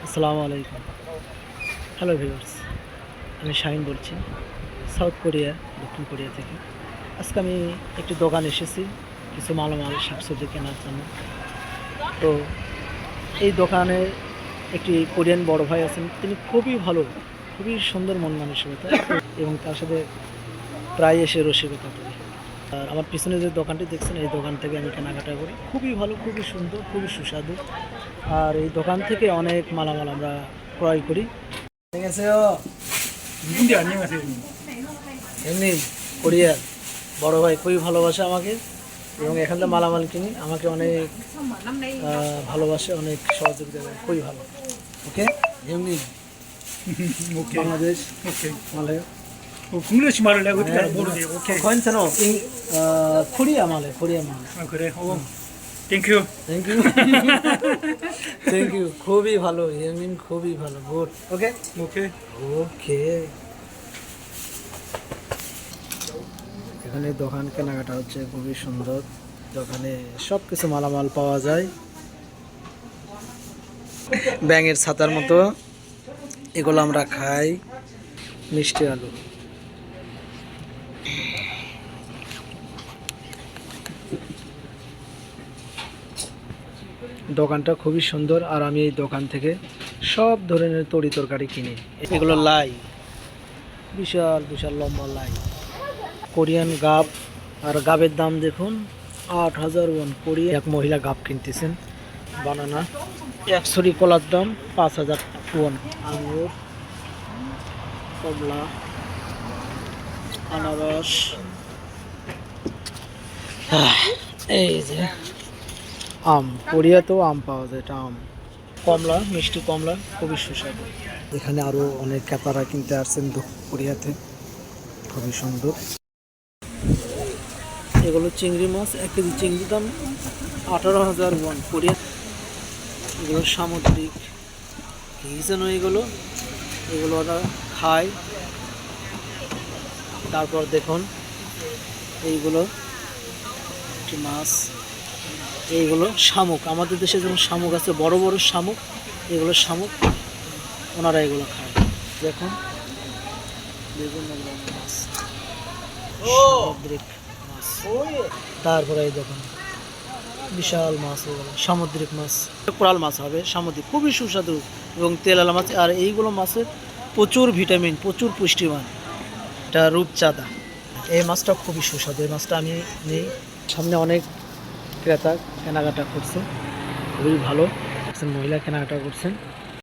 আসসালামু আলাইকুম। Hello viewers, আমি শাহিন বলছি সাউথ কোরিয়া, দক্ষিণ কোরিয়া থেকে। আজকে আমি একটি দোকান এসেছি কিছু মালামাল শাকসবজি কেনার জন্য। তো এই দোকানে একটি কোরিয়ান বড় ভাই আছেন, তিনি খুবই ভালো, খুবই সুন্দর মন মানসিকতা এবং তার সাথে প্রায় এসে রসিকতা করি। আর আমার পিছনে যে দোকানটি দেখছেন, এই দোকান থেকে আমি কেনাকাটা করি। খুবই ভালো, খুবই সুন্দর, খুবই সুস্বাদু। আর এই দোকান থেকে অনেক মালামাল আমরা ক্রয় করি। ঠিক আছে, 누군지 안녕하세요. এমনি কোরিয়ার বড় ভাই খুবই ভালোবাসে আমাকে এবং এখান থেকে মালামাল কিনি, আমাকে অনেক ভালোবাসে, অনেক সহযোগিতা করে, খুবই ভালো। ওকে, এমনি 오케이. বাংলাদেশ 오케이. মালে 국내식 말을 내가 어떻게 알아? 모르지. 오케이. 괜찮아. 코리아 말해, 코리아 말. 아 그래. 땡큐. থ্যাংক ইউ থ্যাংক ইউ, খুবই ভালো এমনি, খুবই ভালো, গুড। ওকে 오케이. ওকে, এখানে দোকান কেনাকাটা হচ্ছে, খুবই সুন্দর। দোকানে সব কিছু মালামাল পাওয়া যায়, ব্যাঙের ছাতার মতো। এগুলো আমরা খাই, মিষ্টি আলু। দোকানটা খুবই সুন্দর, আর আমি এই দোকান থেকে সব ধরনের তরি তরকারি কিনি। এগুলো লাই, বিশাল বিশাল লম্বা লাই, কোরিয়ান গাব। আর গাবের দাম দেখুন, 8,000 ওয়ান। কোরিয়া এক মহিলা গাব কিনতেছেন। বানানা, এক ছড়ি কলার দাম 5,000 ওয়ান। আঙুর, কমলা, আনারস, এই যে আম। কোরিয়াতেও আম পাওয়া যায়, এটা আম। কমলা, মিষ্টি কমলা, খুবই সুস্বাদু। এখানে আরো অনেক ক্রেতারা কিনতে আসছেন দক্ষিণ কোরিয়াতে, খুবই সুন্দর। এগুলো চিংড়ি মাছ, 1 কেজি চিংড়ির দাম 18,000 ওয়ান কোরিয়া। এগুলো সামুদ্রিক, কি যেন এগুলো, এগুলো ওরা খায়। তারপর দেখুন এইগুলো একটি মাছ, এইগুলো শামুক। আমাদের দেশে যেমন শামুক আছে, বড় বড় শামুক, এগুলো শামুক, ওনারা এগুলো খায়। দেখুন বিভিন্ন ধরনের মাছ, সামুদ্রিক মাছ। তারপরে এই দেখুন বিশাল মাছ, এগুলো সামুদ্রিক মাছ, কোরাল মাছ হবে সামুদ্রিক, খুবই সুস্বাদু এবং তেলালা মাছ। আর এইগুলো মাছের প্রচুর ভিটামিন, প্রচুর পুষ্টিমান। এটা রূপচাঁদা, এই মাছটা খুবই সুস্বাদু। এই মাছটা আমি নেই। সামনে অনেক ক্রেতা কেনাকাটা করছে, খুবই ভালো। একজন মহিলা কেনাকাটা করছেন।